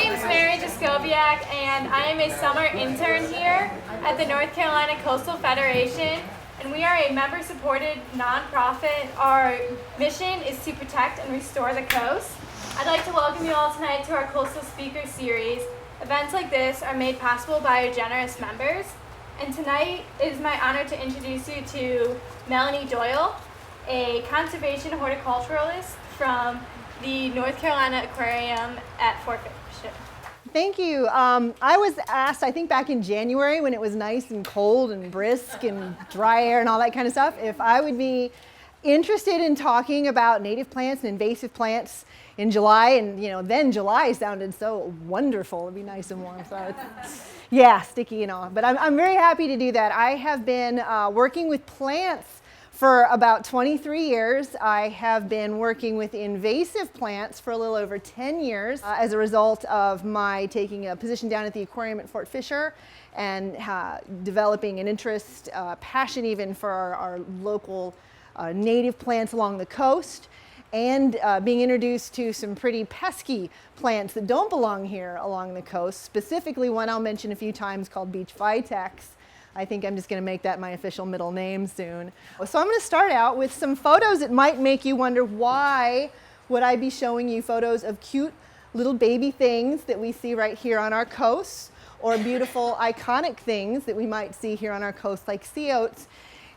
And I am a summer intern here at the North Carolina Coastal Federation, and we are a member-supported nonprofit. Our mission is to protect and restore the coast. I'd like to welcome you all tonight to our Coastal Speaker Series. Events like this are made possible by our generous members, and tonight it is my honor to introduce you to Melanie Doyle, a conservation horticulturalist from the North Carolina Aquarium at Fort Fisher. Thank you. I was asked, I think back in January when it was nice and cold and brisk and dry air and all that kind of stuff, if I would be interested in talking about native plants and invasive plants in July. And then July sounded so wonderful. It'd be nice and warm. So yeah, sticky and all. But I'm very happy to do that. I have been working with plants for about 23 years. I have been working with invasive plants for a little over 10 years as a result of my taking a position down at the aquarium at Fort Fisher and developing an interest, passion even for our local native plants along the coast, and being introduced to some pretty pesky plants that don't belong here along the coast, specifically one I'll mention a few times called beach vitex. I think I'm just going to make that my official middle name soon. So I'm going to start out with some photos that might make you wonder, why would I be showing you photos of cute little baby things that we see right here on our coast, or beautiful iconic things that we might see here on our coast like sea oats?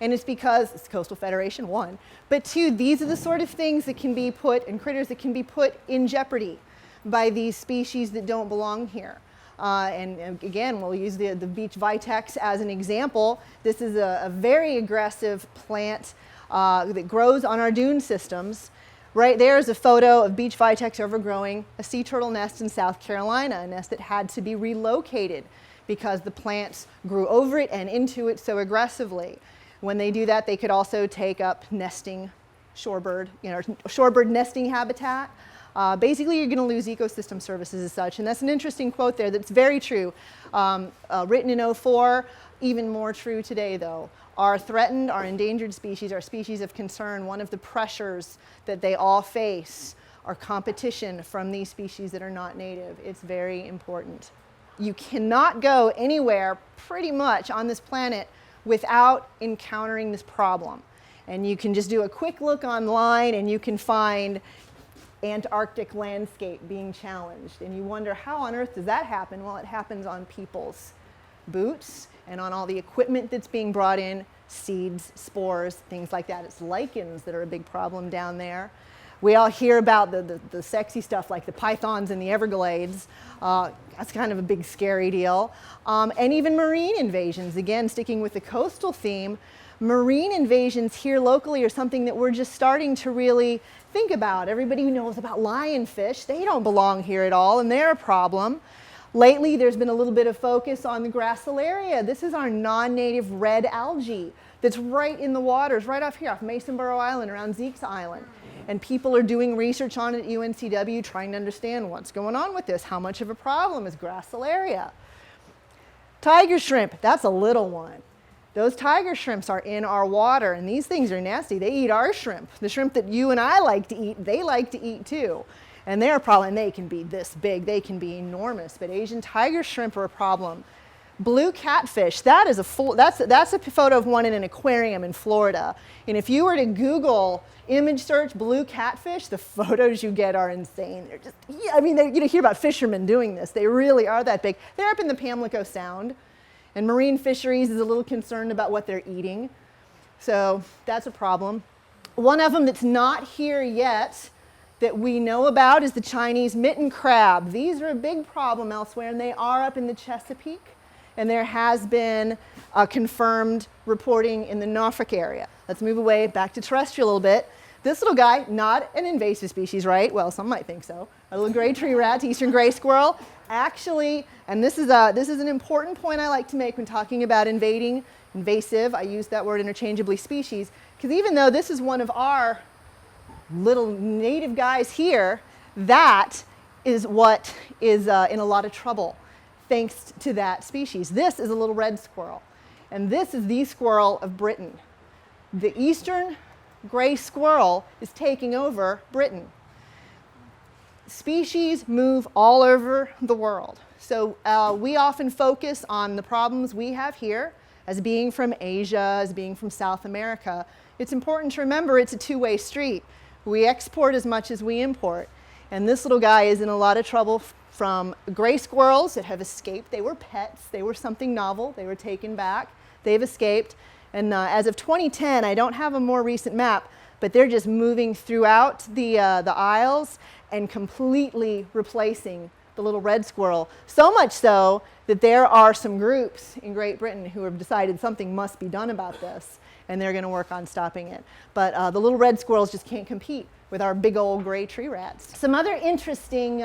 And it's because it's Coastal Federation, one, but two, these are the sort of things that can be put, and critters that can be put in jeopardy by these species that don't belong here. And again, we'll use the beach vitex as an example. This is a very aggressive plant that grows on our dune systems. Right there is a photo of beach vitex overgrowing a sea turtle nest in South Carolina, a nest that had to be relocated because the plants grew over it and into it so aggressively. When they do that, they could also take up nesting shorebird, shorebird nesting habitat. Basically, you're going to lose ecosystem services as such, and that's an interesting quote there that's very true. Written in '04, even more true today though. Our threatened, our endangered species, our species of concern, one of the pressures that they all face are competition from these species that are not native. It's very important. You cannot go anywhere pretty much on this planet without encountering this problem. And you can just do a quick look online and you can find Antarctic landscape being challenged, and you wonder, how on earth does that happen? Well, it happens on people's boots and on all the equipment that's being brought in, seeds, spores, things like that. It's lichens that are a big problem down there. We all hear about the sexy stuff like the pythons in the Everglades. That's kind of a big scary deal. And even marine invasions, again sticking with the coastal theme. Marine invasions here locally are something that we're just starting to really think about. Everybody knows about lionfish. They don't belong here at all, and they're a problem. Lately, there's been a little bit of focus on the gracilaria. This is our non-native red algae that's right in the waters, right off here, off Masonboro Island, around Zeke's Island. And people are doing research on it at UNCW, trying to understand what's going on with this. How much of a problem is gracilaria? Tiger shrimp, that's a little one. Those tiger shrimps are in our water, and these things are nasty. They eat our shrimp. The shrimp that you and I like to eat, they like to eat too. And they're a problem. They can be this big. They can be enormous. But Asian tiger shrimp are a problem. Blue catfish, that's a photo of one in an aquarium in Florida. And if you were to Google image search blue catfish, the photos you get are insane. They're just, you hear about fishermen doing this. They really are that big. They're up in the Pamlico Sound. And marine fisheries is a little concerned about what they're eating. So that's a problem. One of them that's not here yet that we know about is the Chinese mitten crab. These are a big problem elsewhere, and they are up in the Chesapeake. And there has been confirmed reporting in the Norfolk area. Let's move away back to terrestrial a little bit. This little guy, not an invasive species, right? Well, some might think so. A little gray tree rat, eastern gray squirrel. Actually, and this is an important point I like to make when talking about invasive, I use that word interchangeably, species, because even though this is one of our little native guys here, that is what is in a lot of trouble thanks to that species. This is a little red squirrel, and this is the squirrel of Britain. The eastern gray squirrel is taking over Britain. species move all over the world. So we often focus on the problems we have here as being from Asia, as being from South America. It's important to remember it's a two-way street. We export as much as we import. And this little guy is in a lot of trouble from gray squirrels that have escaped. They were pets. They were something novel. They were taken back. They've escaped. And as of 2010, I don't have a more recent map, but they're just moving throughout the aisles and completely replacing the little red squirrel. So much so that there are some groups in Great Britain who have decided something must be done about this, and they're going to work on stopping it. But the little red squirrels just can't compete with our big old gray tree rats. Some other interesting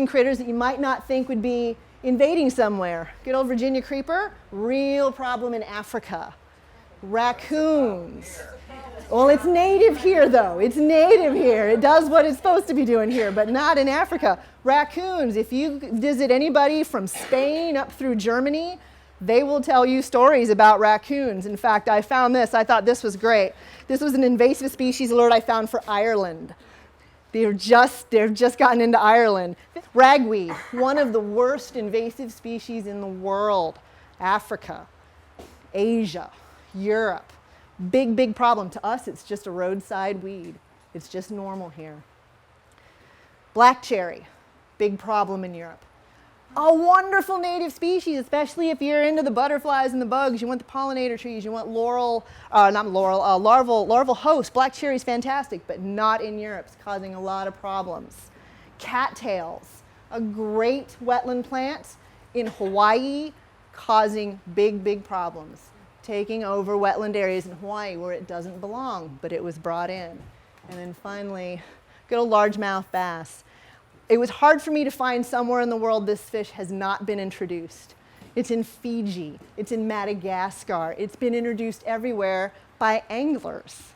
critters that you might not think would be invading somewhere. Good old Virginia creeper, real problem in Africa. Raccoons. Well, it's native here though. It's native here. It does what it's supposed to be doing here, but not in Africa. Raccoons, if you visit anybody from Spain up through Germany, they will tell you stories about raccoons. In fact, I found this. I thought this was great. This was an invasive species alert I found for Ireland. They've just gotten into Ireland. Ragweed, one of the worst invasive species in the world. Africa, Asia, Europe. Big, big problem. To us, it's just a roadside weed. It's just normal here. Black cherry, big problem in Europe. A wonderful native species, especially if you're into the butterflies and the bugs. You want the pollinator trees. You want larval hosts. Black cherry is fantastic, but not in Europe. It's causing a lot of problems. Cattails, a great wetland plant in Hawaii, causing big, big problems. Taking over wetland areas in Hawaii where it doesn't belong, but it was brought in. And then finally, good old largemouth bass. It was hard for me to find somewhere in the world this fish has not been introduced. It's in Fiji, it's in Madagascar, it's been introduced everywhere by anglers.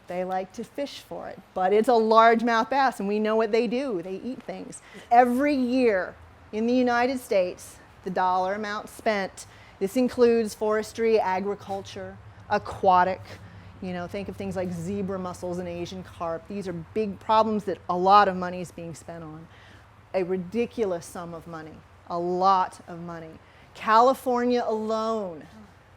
They like to fish for it, but it's a largemouth bass and we know what they do, they eat things. Every year in the United States, the dollar amount spent, this includes forestry, agriculture, aquatic, think of things like zebra mussels and Asian carp. These are big problems that a lot of money is being spent on. A ridiculous sum of money, a lot of money. California alone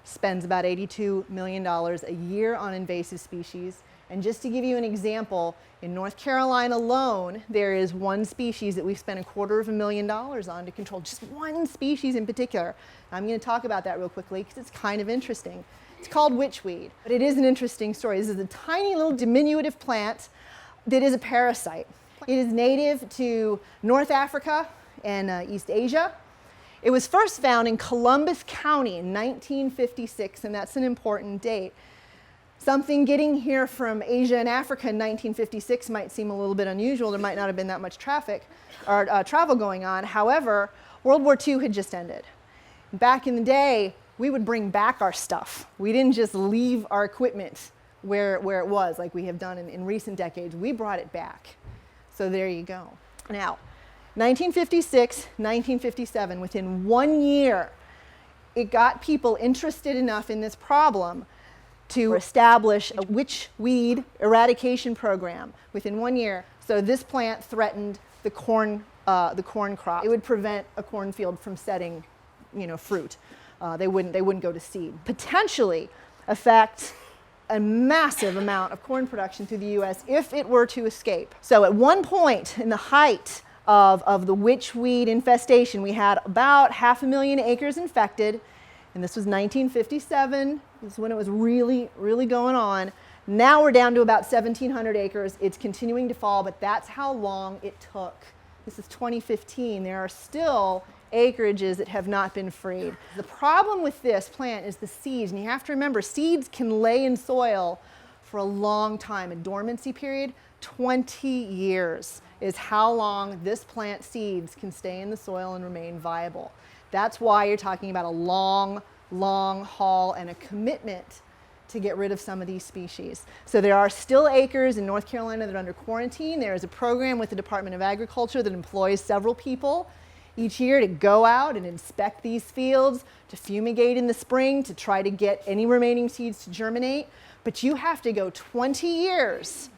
spends about $82 million a year on invasive species. And just to give you an example, in North Carolina alone, there is one species that we've spent $250,000 on to control, just one species in particular. I'm going to talk about that real quickly because it's kind of interesting. It's called witchweed, but it is an interesting story. This is a tiny little diminutive plant that is a parasite. It is native to North Africa and East Asia. It was first found in Columbus County in 1956, and that's an important date. Something getting here from Asia and Africa in 1956 might seem a little bit unusual. There might not have been that much traffic or travel going on. However, World War II had just ended. Back in the day, we would bring back our stuff. We didn't just leave our equipment where it was like we have done in recent decades. We brought it back. So there you go. Now, 1956, 1957, within 1 year, it got people interested enough in this problem to establish a witchweed eradication program within 1 year. So this plant threatened the corn crop. It would prevent a cornfield from setting, fruit. They wouldn't go to seed. Potentially affect a massive amount of corn production through the U.S. if it were to escape. So at one point in the height of the witchweed infestation, we had about 500,000 acres infected, and this was 1957. This is when it was really, really going on. Now we're down to about 1,700 acres. It's continuing to fall, but that's how long it took. This is 2015. There are still acreages that have not been freed. The problem with this plant is the seeds, and you have to remember, seeds can lay in soil for a long time. A dormancy period, 20 years is how long this plant seeds can stay in the soil and remain viable. That's why you're talking about a long, long haul and a commitment to get rid of some of these species. So there are still acres in North Carolina that are under quarantine. There is a program with the Department of Agriculture that employs several people each year to go out and inspect these fields, to fumigate in the spring, to try to get any remaining seeds to germinate. But you have to go 20 years,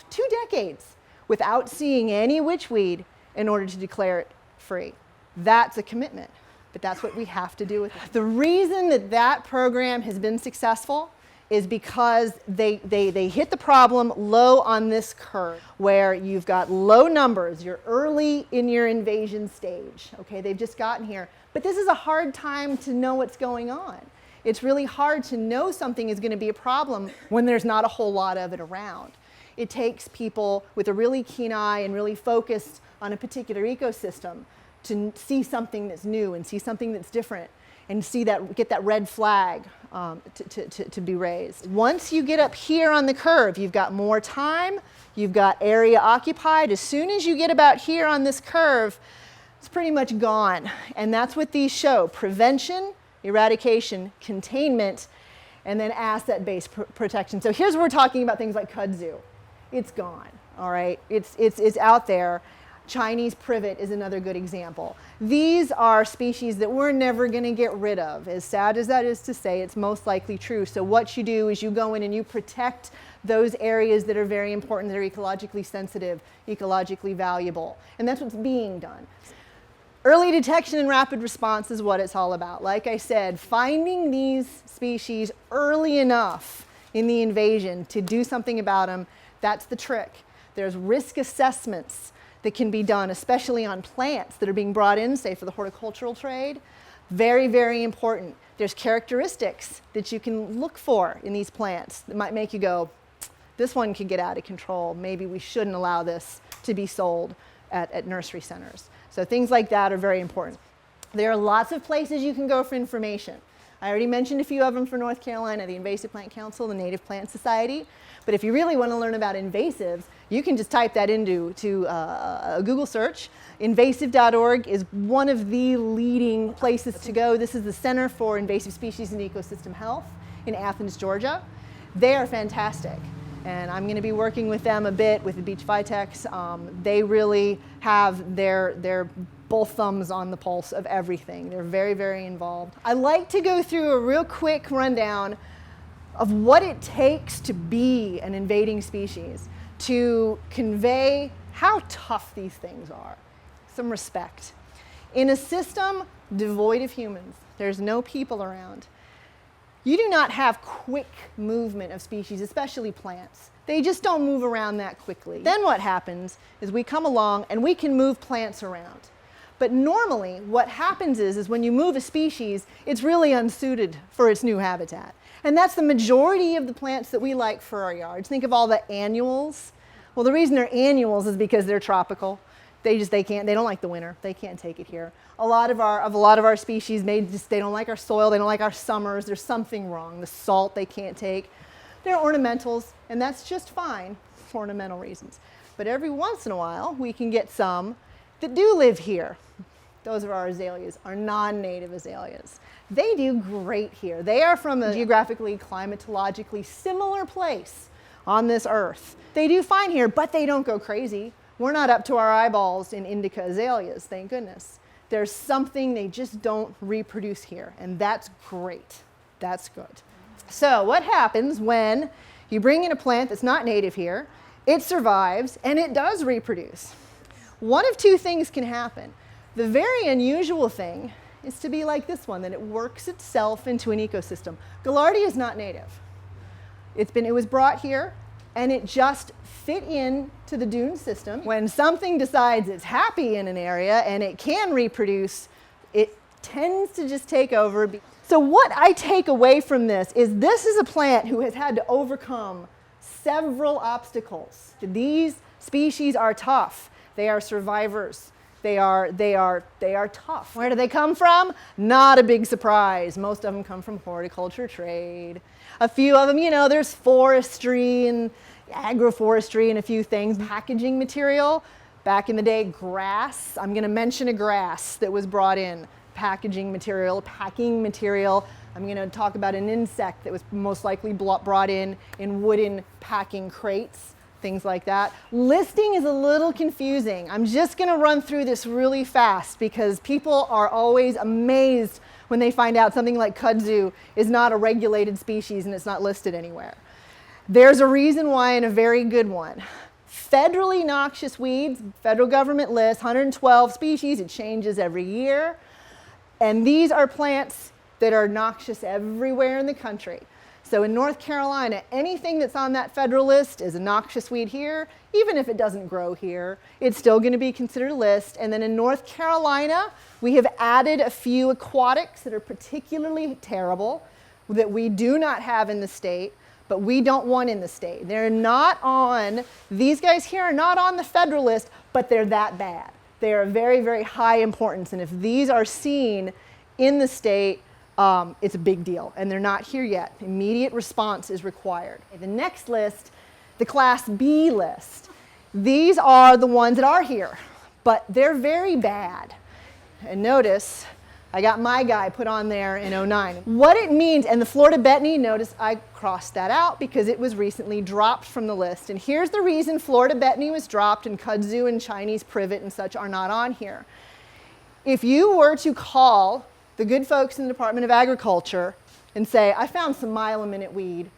2 decades, without seeing any witchweed in order to declare it free. That's a commitment, but that's what we have to do with it. The reason that that program has been successful is because they hit the problem low on this curve, where you've got low numbers, you're early in your invasion stage, okay? They've just gotten here. But this is a hard time to know what's going on. It's really hard to know something is going to be a problem when there's not a whole lot of it around. It takes people with a really keen eye and really focused on a particular ecosystem to see something that's new and see something that's different and get that red flag to be raised. Once you get up here on the curve, you've got more time, you've got area occupied. As soon as you get about here on this curve, it's pretty much gone. And that's what these show: prevention, eradication, containment, and then asset-based protection. So here's where we're talking about things like kudzu. It's gone, all right? It's out there. Chinese privet is another good example. These are species that we're never going to get rid of. As sad as that is to say, it's most likely true. So what you do is you go in and you protect those areas that are very important, that are ecologically sensitive, ecologically valuable. And that's what's being done. Early detection and rapid response is what it's all about. Like I said, finding these species early enough in the invasion to do something about them, that's the trick. There's risk assessments that can be done, especially on plants that are being brought in, say, for the horticultural trade. Very, very important. There's characteristics that you can look for in these plants that might make you go, this one could get out of control. Maybe we shouldn't allow this to be sold at nursery centers. So things like that are very important. There are lots of places you can go for information. I already mentioned a few of them for North Carolina: the Invasive Plant Council, the Native Plant Society. But if you really want to learn about invasives, you can just type that into a Google search. Invasive.org is one of the leading places to go. This is the Center for Invasive Species and Ecosystem Health in Athens, Georgia. They are fantastic. And I'm going to be working with them a bit with the Beach Vitex. They really have their both thumbs on the pulse of everything. They're very, very involved. I like to go through a real quick rundown of what it takes to be an invading species, to convey how tough these things are. Some respect. In a system devoid of humans, there's no people around, you do not have quick movement of species, especially plants. They just don't move around that quickly. Then what happens is we come along and we can move plants around. But normally what happens is when you move a species, it's really unsuited for its new habitat. And that's the majority of the plants that we like for our yards. Think of all the annuals. Well, the reason they're annuals is because they're tropical. They don't like the winter. They can't take it here. A lot of our species, they don't like our soil. They don't like our summers. There's something wrong. The salt they can't take. They're ornamentals, and that's just fine for ornamental reasons. But every once in a while, we can get some that do live here. Those are our azaleas, our non-native azaleas. They do great here. They are from a geographically, climatologically similar place on this earth. They do fine here, but they don't go crazy. We're not up to our eyeballs in indica azaleas, thank goodness. There's something they just don't reproduce here, and that's great. That's good. So what happens when you bring in a plant that's not native here, it survives, and it does reproduce? One of two things can happen. The very unusual thing is to be like this one, that it works itself into an ecosystem. Gaillardia is not native. It was brought here, and it just fit in to the dune system. When something decides it's happy in an area and it can reproduce, it tends to just take over. So what I take away from this is a plant who has had to overcome several obstacles. These species are tough. They are survivors. They are tough. Where do they come from? Not a big surprise. Most of them come from horticulture trade. A few of them, there's forestry and agroforestry and a few things. Packaging material, back in the day, grass. I'm going to mention a grass that was brought in. Packaging material, packing material. I'm going to talk about an insect that was most likely brought in wooden packing crates. Things like that. Listing is a little confusing. I'm just going to run through this really fast because people are always amazed when they find out something like kudzu is not a regulated species and it's not listed anywhere. There's a reason why, and a very good one. Federally noxious weeds, federal government list, 112 species, it changes every year. And these are plants that are noxious everywhere in the country. So in North Carolina, anything that's on that federal list is a noxious weed here. Even if it doesn't grow here, it's still going to be considered a list. And then in North Carolina, we have added a few aquatics that are particularly terrible that we do not have in the state, but we don't want in the state. They're not on, these guys here are not on the federal list, but they're that bad. They are very, very high importance. And if these are seen in the state, it's a big deal, and they're not here yet. Immediate response is required. The next list, the Class B list. These are the ones that are here, but they're very bad. And notice, I got my guy put on there in '09. What it means, and the Florida betony, notice I crossed that out because it was recently dropped from the list. And here's the reason Florida betony was dropped and kudzu and Chinese privet and such are not on here. If you were to call the good folks in the Department of Agriculture and say, I found some mile-a-minute weed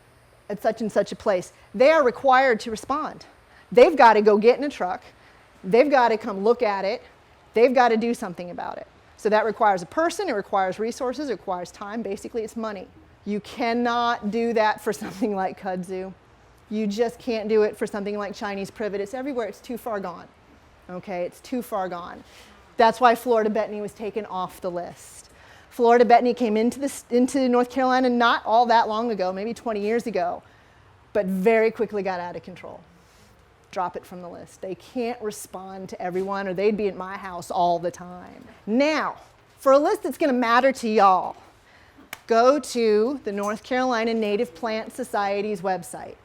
at such and such a place, they are required to respond. They've got to go get in a truck. They've got to come look at it. They've got to do something about it. So that requires a person, it requires resources, it requires time. Basically, it's money. You cannot do that for something like kudzu. You just can't do it for something like Chinese privet. It's everywhere. It's too far gone. Okay, it's too far gone. That's why Florida betony was taken off the list. Florida betony came into North Carolina not all that long ago, maybe 20 years ago, but very quickly got out of control. Drop it from the list. They can't respond to everyone, or they'd be at my house all the time. Now, for a list that's going to matter to y'all, go to the North Carolina Native Plant Society's website.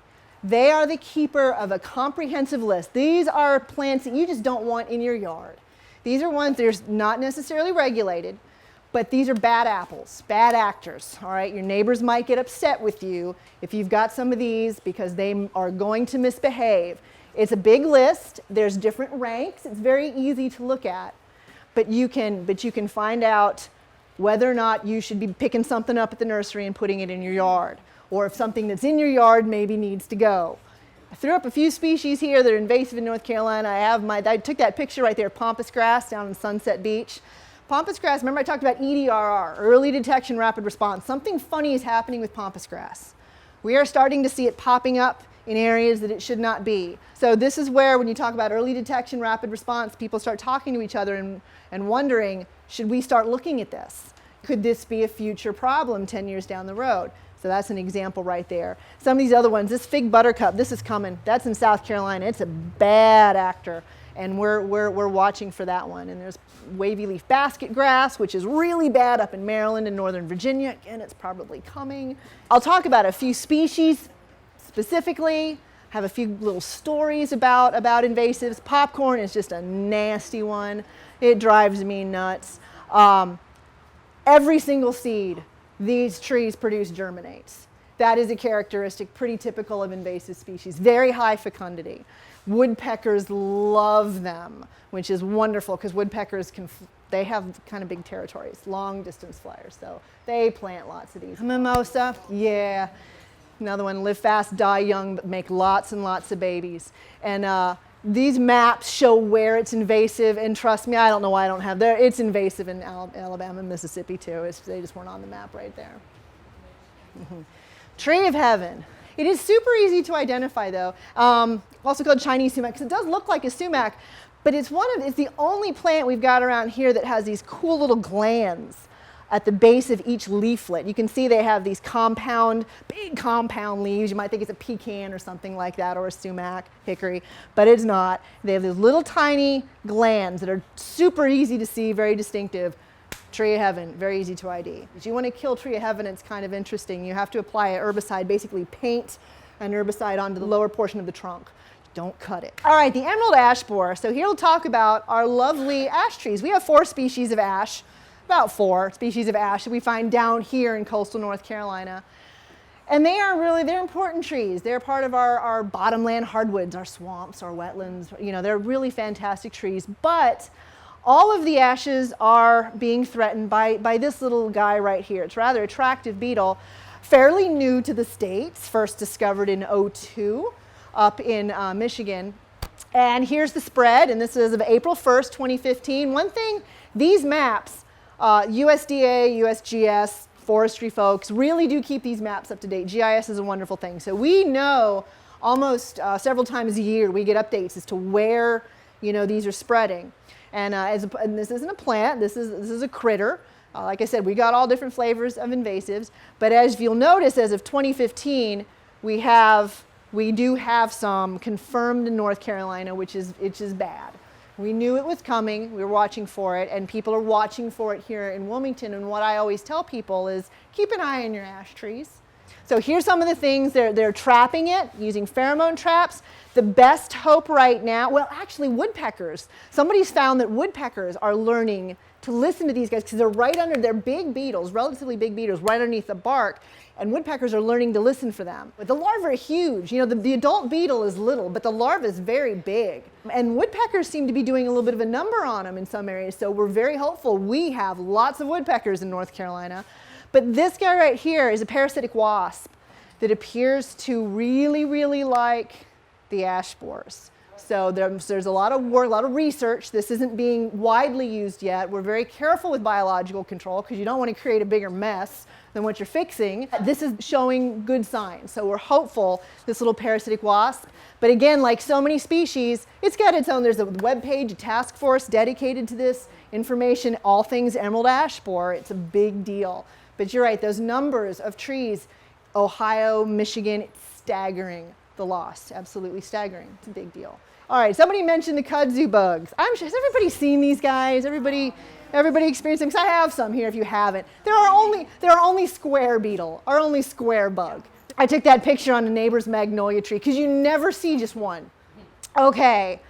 They are the keeper of a comprehensive list. These are plants that you just don't want in your yard. These are ones that are not necessarily regulated, but these are bad apples, bad actors, all right? Your neighbors might get upset with you if you've got some of these because they are going to misbehave. It's a big list. There's different ranks. It's very easy to look at, but you can find out whether or not you should be picking something up at the nursery and putting it in your yard, or if something that's in your yard maybe needs to go. I threw up a few species here that are invasive in North Carolina. I took that picture right there of Pampas Grass down in Sunset Beach. Pampas Grass, remember I talked about EDRR, early detection, rapid response. Something funny is happening with Pampas Grass. We are starting to see it popping up in areas that it should not be. So this is where, when you talk about early detection, rapid response, people start talking to each other and wondering, should we start looking at this? Could this be a future problem 10 years down the road? So that's an example right there. Some of these other ones, this fig buttercup, this is coming. That's in South Carolina. It's a bad actor, and we're watching for that one. And there's wavy leaf basket grass, which is really bad up in Maryland and Northern Virginia. Again, it's probably coming. I'll talk about a few species specifically, have a few little stories about invasives. Popcorn is just a nasty one. It drives me nuts. Every single seed these trees produce germinates. That is a characteristic pretty typical of invasive species. Very high fecundity. Woodpeckers love them, which is wonderful because woodpeckers they have kind of big territories, long distance flyers, so they plant lots of these. Mimosa, yeah. Another one, live fast, die young, but make lots and lots of babies. And these maps show where it's invasive, and trust me, I don't know why I don't have there. It's invasive in Alabama and Mississippi too. They just weren't on the map right there. Tree of Heaven. It is super easy to identify though. Also called Chinese sumac, because it does look like a sumac, but it's the only plant we've got around here that has these cool little glands at the base of each leaflet. You can see they have these big compound leaves. You might think it's a pecan or something like that, or a sumac, hickory, but it's not. They have these little tiny glands that are super easy to see, very distinctive. Tree of Heaven, very easy to ID. If you want to kill Tree of Heaven, it's kind of interesting. You have to apply an herbicide, basically paint an herbicide onto the lower portion of the trunk. Don't cut it. All right, the emerald ash borer. So here we'll talk about our lovely ash trees. We have 4 species of ash, about 4 species of ash that we find down here in coastal North Carolina. And they're important trees. They're part of our bottomland hardwoods, our swamps, our wetlands. You know, they're really fantastic trees. But all of the ashes are being threatened by this little guy right here. It's a rather attractive beetle, fairly new to the States, first discovered in '02 up in Michigan. And here's the spread, and this is of April 1st, 2015. One thing, these maps, USDA, USGS, forestry folks really do keep these maps up to date. GIS is a wonderful thing. So we know almost several times a year we get updates as to where these are spreading. And, and this isn't a plant, this is a critter. Like I said, we got all different flavors of invasives. But as you'll notice, as of 2015, we do have some confirmed in North Carolina, which is bad. We knew it was coming, we were watching for it, and people are watching for it here in Wilmington. And what I always tell people is keep an eye on your ash trees. So here's some of the things. They're trapping it using pheromone traps. The best hope right now, well, actually woodpeckers. Somebody's found that woodpeckers are learning to listen to these guys because they're right under, they're big beetles, relatively big beetles, right underneath the bark. And woodpeckers are learning to listen for them. But the larvae are huge. The adult beetle is little, but the larva is very big. And woodpeckers seem to be doing a little bit of a number on them in some areas. So we're very hopeful. We have lots of woodpeckers in North Carolina. But this guy right here is a parasitic wasp that appears to really, really like the ash spores. So there's a lot of work, a lot of research. This isn't being widely used yet. We're very careful with biological control because you don't want to create a bigger mess than what you're fixing. This is showing good signs. So we're hopeful, this little parasitic wasp. But again, like so many species, it's got its own, there's a web page, a task force dedicated to this information, all things emerald ash borer. It's a big deal. But you're right, those numbers of trees, Ohio, Michigan, it's staggering, the loss, absolutely staggering. It's a big deal. All right, somebody mentioned the kudzu bugs. I'm sure, has everybody seen these guys? Everybody experienced them? Because I have some here if you haven't. They're our only square beetle, our only square bug. I took that picture on a neighbor's magnolia tree because you never see just one. Okay,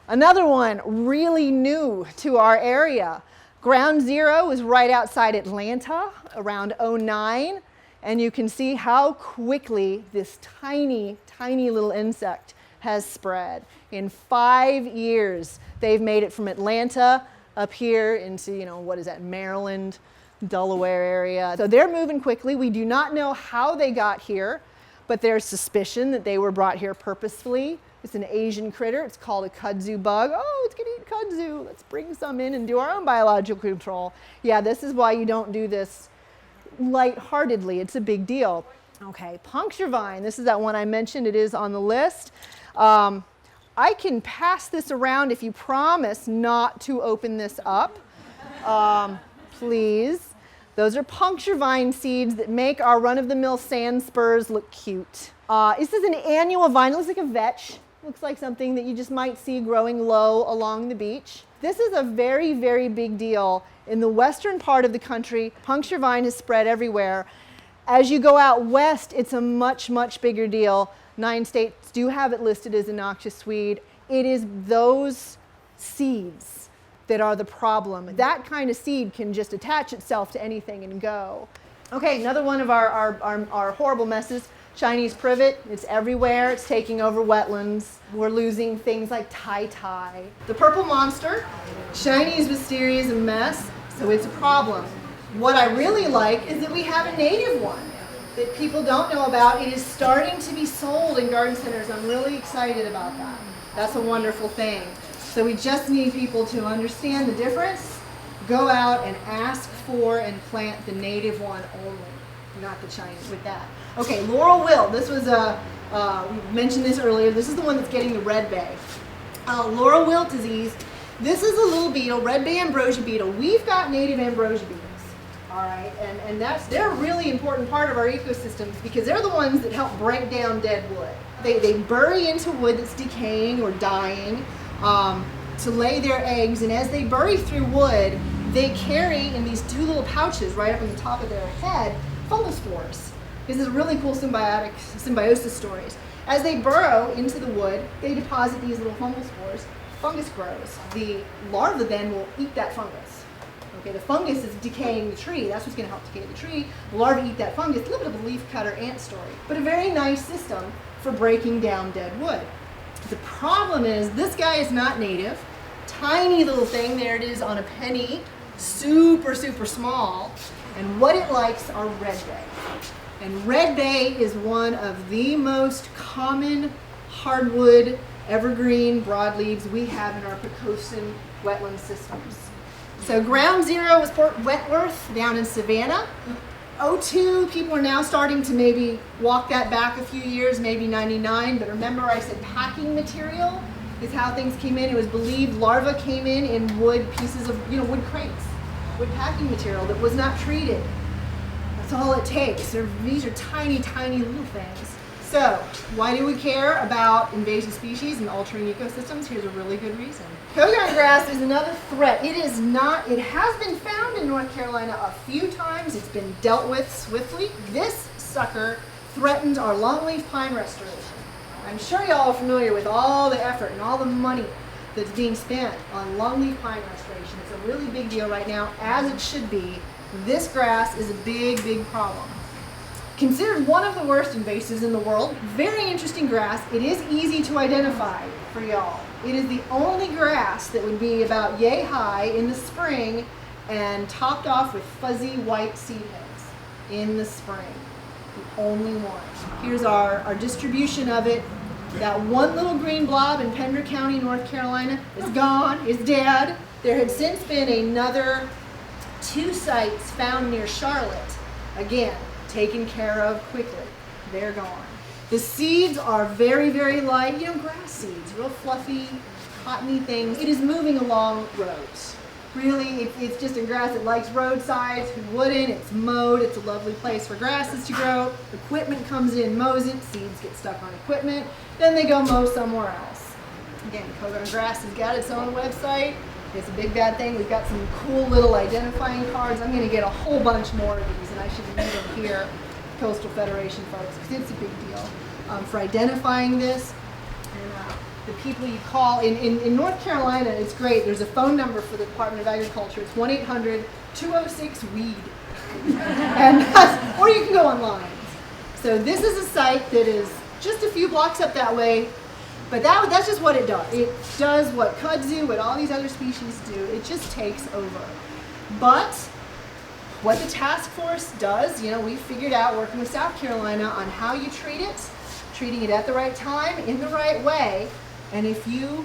another one really new to our area. Ground zero is right outside Atlanta around 2009, and you can see how quickly this tiny, tiny little insect has spread. In 5 years, they've made it from Atlanta up here into, what is that, Maryland, Delaware area. So they're moving quickly. We do not know how they got here, but there's suspicion that they were brought here purposefully. It's an Asian critter. It's called a kudzu bug. Oh, it's gonna eat kudzu. Let's bring some in and do our own biological control. Yeah, this is why you don't do this lightheartedly. It's a big deal. Okay, puncture vine. This is that one I mentioned. It is on the list. I can pass this around if you promise not to open this up. Please. Those are puncture vine seeds that make our run-of-the-mill sand spurs look cute. This is an annual vine. It looks like a vetch. Looks like something that you just might see growing low along the beach. This is a very, very big deal in the western part of the country. Puncture vine has spread everywhere. As you go out west, it's a much, much bigger deal. 9 states do have it listed as a noxious weed. It is those seeds that are the problem. That kind of seed can just attach itself to anything and go. Okay, another one of our horrible messes, Chinese privet. It's everywhere. It's taking over wetlands. We're losing things like tie-tie. The purple monster, Chinese wisteria is a mess, so it's a problem. What I really like is that we have a native one that people don't know about. It is starting to be sold in garden centers. I'm really excited about that. That's a wonderful thing. So we just need people to understand the difference, go out and ask for and plant the native one only, not the Chinese with that. Okay, laurel wilt. This was we mentioned this earlier. This is the one that's getting the red bay. Laurel wilt disease. This is a little beetle, red bay ambrosia beetle. We've got native ambrosia beetles. All right, and they're a really important part of our ecosystems because they're the ones that help break down dead wood. They bury into wood that's decaying or dying to lay their eggs, and as they bury through wood, they carry in these 2 little pouches right up on the top of their head fungal spores. This is really cool symbiosis stories. As they burrow into the wood, they deposit these little fungal spores. Fungus grows. The larva then will eat that fungus. Okay, the fungus is decaying the tree. That's what's going to help decay the tree. The larvae eat that fungus. A little bit of a leaf cutter ant story, but a very nice system for breaking down dead wood. The problem is this guy is not native. Tiny little thing. There it is on a penny. Super, super small. And what it likes are red bay. And red bay is one of the most common hardwood evergreen broadleaves we have in our Pocosin wetland systems. So ground zero was Port Wentworth down in Savannah. '02, people are now starting to maybe walk that back a few years, maybe 99, but remember I said packing material is how things came in. It was believed larvae came in wood pieces of, wood crates, wood packing material that was not treated. That's all it takes. These are tiny, tiny little things. So, why do we care about invasive species and altering ecosystems? Here's a really good reason. Coconut grass is another threat. It has been found in North Carolina a few times. It's been dealt with swiftly. This sucker threatens our longleaf pine restoration. I'm sure y'all are familiar with all the effort and all the money that's being spent on longleaf pine restoration. It's a really big deal right now, as it should be. This grass is a big, big problem. Considered one of the worst invasives in the world, very interesting grass. It is easy to identify for y'all. It is the only grass that would be about yay high in the spring and topped off with fuzzy white seed heads in the spring. The only one. Here's our distribution of it. That one little green blob in Pender County, North Carolina is gone, is dead. There had since been another 2 sites found near Charlotte. Again, taken care of quickly. They're gone. The seeds are very, very light, grass seeds, real fluffy, cottony things. It is moving along roads. Really, it's just a grass that likes roadsides. Who wouldn't? It's mowed. It's a lovely place for grasses to grow. Equipment comes in, mows it. Seeds get stuck on equipment. Then they go mow somewhere else. Again, coconut grass has got its own website. It's a big bad thing. We've got some cool little identifying cards. I'm going to get a whole bunch more of these, and I should leave them here, Coastal Federation folks, because it's a big deal for identifying this. And the people you call in North Carolina, it's great. There's a phone number for the Department of Agriculture. It's 1-800-206-WEED, or you can go online. So this is a site that is just a few blocks up that way. But that's just what it does. It does what kudzu, what all these other species do. It just takes over. But what the task force does, we figured out working with South Carolina on how you treat it, treating it at the right time, in the right way. And if you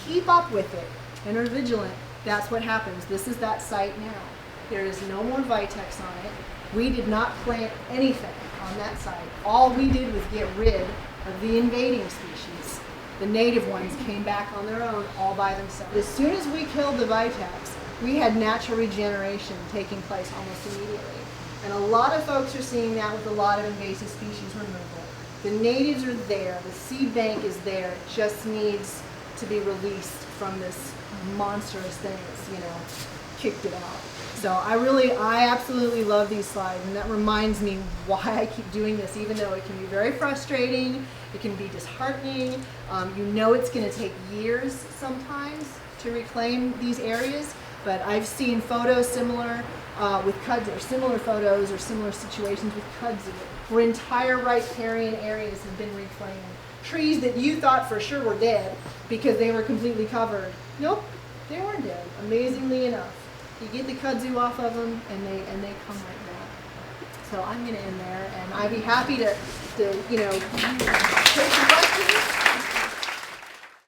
keep up with it and are vigilant, that's what happens. This is that site now. There is no more Vitex on it. We did not plant anything on that site. All we did was get rid of the invading species. The native ones came back on their own all by themselves. As soon as we killed the Vitex, we had natural regeneration taking place almost immediately. And a lot of folks are seeing that with a lot of invasive species removal. The natives are there, the seed bank is there, it just needs to be released from this monstrous thing that's, kicked it out. So I absolutely love these slides, and that reminds me why I keep doing this, even though it can be very frustrating, it can be disheartening. It's going to take years sometimes to reclaim these areas, but I've seen photos similar with kudzu, or similar photos or similar situations with kudzu, where entire riparian areas have been reclaimed. Trees that you thought for sure were dead because they were completely covered. Nope, they weren't dead, amazingly enough. You get the kudzu off of them, and they come right back. So I'm going to end there, and I'd be happy to take some questions.